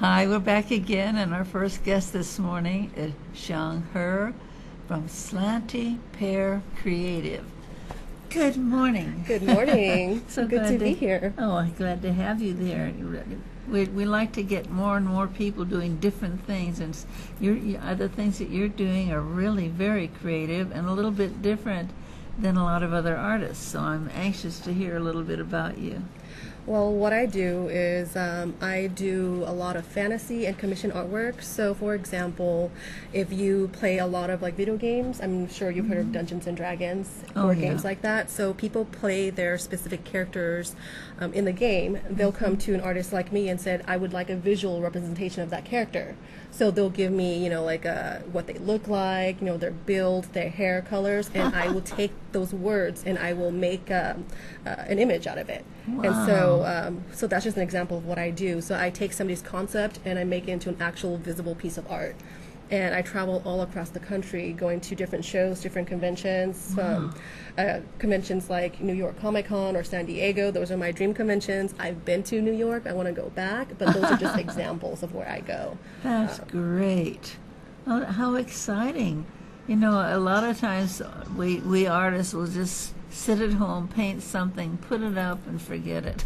Hi, we're back again, and our first guest this morning is Ziang from SlantyPear Creative. Good morning. Good morning. So good glad to be here. Oh, I'm glad to have you there. We like to get more and more people doing different things, and the things that you're doing are really very creative and a little bit different than a lot of other artists. So I'm anxious to hear a little bit about you. Well, what I do is I do a lot of fantasy and commission artwork. So, for example, if you play a lot of like video games, I'm sure you've heard of Dungeons and Dragons or games like that. So people play their specific characters in the game. They'll come to an artist like me and said, I would like a visual representation of that character. So they'll give me, like what they look like, their build, their hair colors, and I will take those words and I will make an image out of it. Wow. And so that's just an example of what I do. So I take somebody's concept and I make it into an actual visible piece of art. And I travel all across the country, going to different shows, different conventions, conventions like New York Comic Con or San Diego. Those are my dream conventions. I've been to New York. I want to go back, but those are just examples of where I go. That's great. Oh, how exciting. A lot of times we artists will just sit at home, paint something, put it up, and forget it.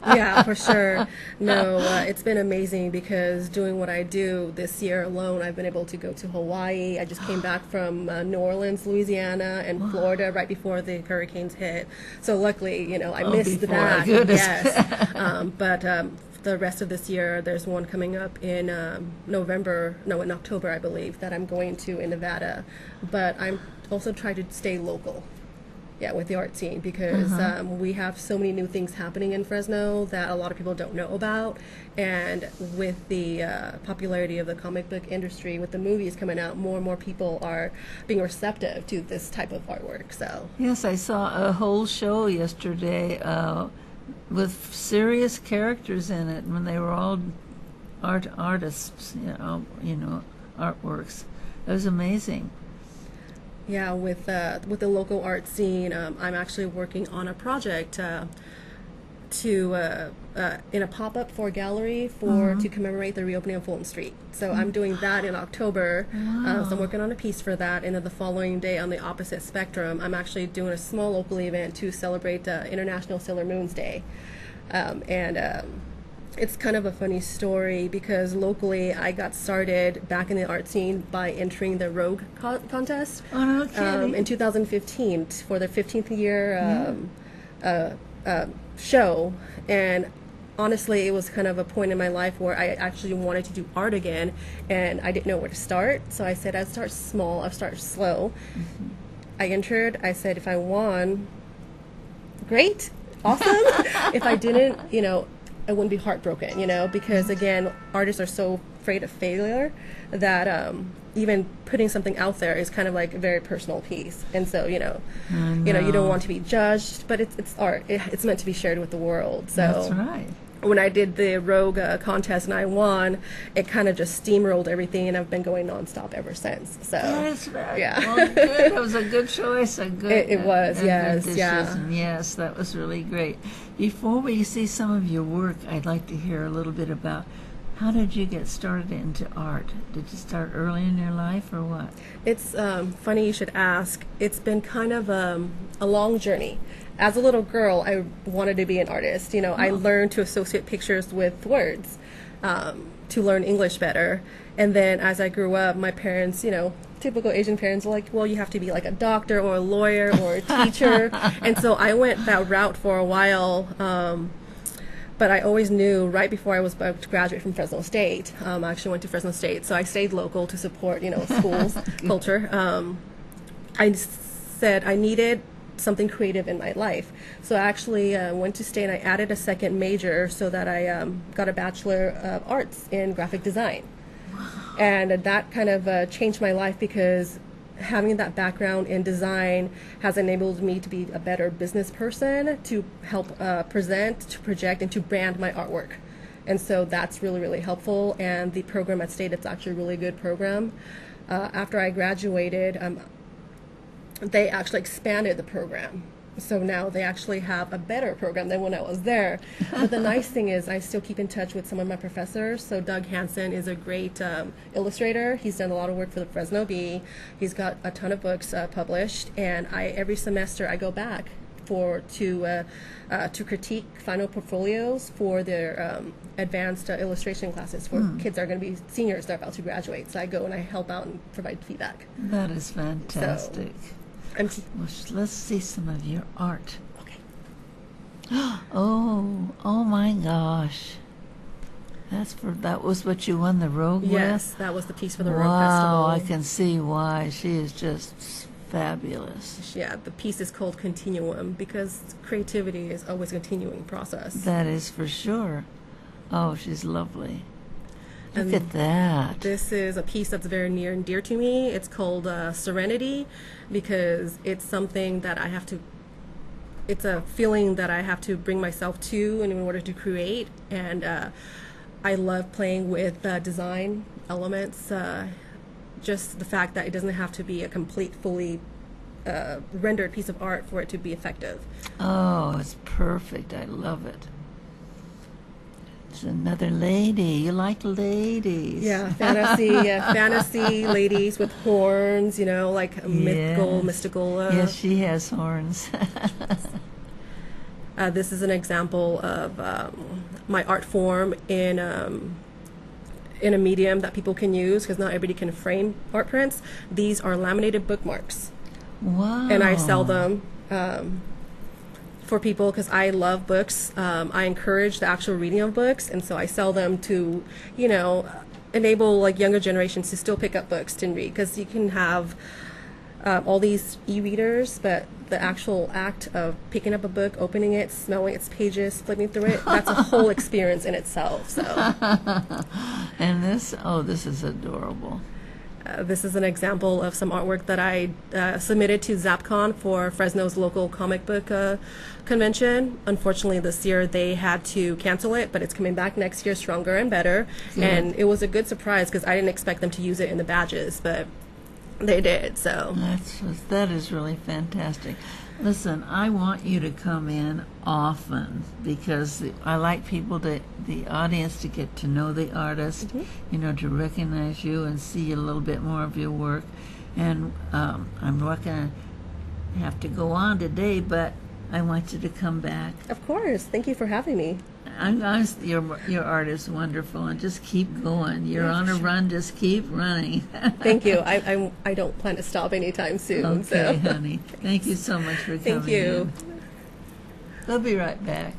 Yeah, for sure. No, it's been amazing because doing what I do this year alone, I've been able to go to Hawaii. I just came back from New Orleans, Louisiana, and Florida right before the hurricanes hit. So luckily, I missed that. Goodness. Yes. But the rest of this year, there's one coming up in in October, I believe, that I'm going to in Nevada. But I'm also trying to stay local. Yeah, with the art scene because we have so many new things happening in Fresno that a lot of people don't know about. And with the popularity of the comic book industry, with the movies coming out, more and more people are being receptive to this type of artwork. So yes, I saw a whole show yesterday with serious characters in it when they were all artists, artworks. It was amazing. yeah, with the local art scene, I'm actually working on a project in a pop-up for a gallery to commemorate the reopening of Fulton Street. So I'm doing that in October. So I'm working on a piece for that, and then the following day on the opposite spectrum, I'm actually doing a small local event to celebrate International Sailor Moon's Day. It's kind of a funny story because locally I got started back in the art scene by entering the Rogue contest in 2015 for the 15th year show. And honestly, it was kind of a point in my life where I actually wanted to do art again, and I didn't know where to start. So I said I'd start small, I'd start slow. I entered, I said if I won, great, awesome. If I didn't, I wouldn't be heartbroken, because again, artists are so afraid of failure that even putting something out there is kind of like a very personal piece. And so, you don't want to be judged, but it's art. It's meant to be shared with the world. So that's right. When I did the Rogue contest and I won, it kind of just steamrolled everything, and I've been going nonstop ever since. So that's right. Yeah. Well, good. It was a good choice. It was, yes, yeah. Yes, that was really great. Before we see some of your work, I'd like to hear a little bit about how did you get started into art? Did you start early in your life or what? It's funny you should ask. It's been kind of a long journey. As a little girl, I wanted to be an artist. I learned to associate pictures with words to learn English better. And then as I grew up, my parents, typical Asian parents, were like, well, you have to be like a doctor or a lawyer or a teacher. And so I went that route for a while. But I always knew right before I was about to graduate from Fresno State, I actually went to Fresno State, so I stayed local to support, schools, culture. I said I needed something creative in my life. So I actually went to state and I added a second major so that I got a Bachelor of Arts in graphic design. Wow. And that kind of changed my life because having that background in design has enabled me to be a better business person, to help present, to project, and to brand my artwork. And so that's really, really helpful. And the program at State, it's actually a really good program. After I graduated, they actually expanded the program. So now they actually have a better program than when I was there. But the nice thing is I still keep in touch with some of my professors. So Doug Hansen is a great illustrator. He's done a lot of work for the Fresno Bee. He's got a ton of books published, and every semester I go back to critique final portfolios for their advanced illustration classes for kids that are going to be seniors that are about to graduate. So I go and I help out and provide feedback. That is fantastic. Well, let's see some of your art. Okay. Oh my gosh. That was what you won the Rogue with? Yes, that was the piece for the Rogue Festival. Wow, I can see why. She is just fabulous. Yeah, the piece is called Continuum because creativity is always a continuing process. That is for sure. Oh, she's lovely. Look at that. This is a piece that's very near and dear to me. It's called Serenity because it's something that it's a feeling that I have to bring myself to in order to create. And I love playing with design elements. Just the fact that it doesn't have to be a complete, fully rendered piece of art for it to be effective. Oh, it's perfect. I love it. It's another lady. You like ladies. Yeah, fantasy ladies with horns, like mystical. Yes, she has horns. This is an example of my art form in a medium that people can use because not everybody can frame art prints. These are laminated bookmarks. Wow. And I sell them for people because I love books. I encourage the actual reading of books, and so I sell them to, enable like younger generations to still pick up books and read because you can have all these e-readers, but the actual act of picking up a book, opening it, smelling its pages, flipping through it, that's a whole experience in itself. So. And this is adorable. This is an example of some artwork that I submitted to ZapCon for Fresno's local comic book convention. Unfortunately, this year they had to cancel it, but it's coming back next year stronger and better. Yeah. And it was a good surprise because I didn't expect them to use it in the badges, but they did. So that is really fantastic. Listen, I want you to come in often because I like the audience to get to know the artist, to recognize you and see a little bit more of your work. And I'm not going to have to go on today, but I want you to come back. Of course. Thank you for having me. Your art is wonderful, and just keep going. You're on a run. Just keep running. Thank you. I don't plan to stop anytime soon. Okay, honey. Thank you so much for coming. Thank you. We'll be right back.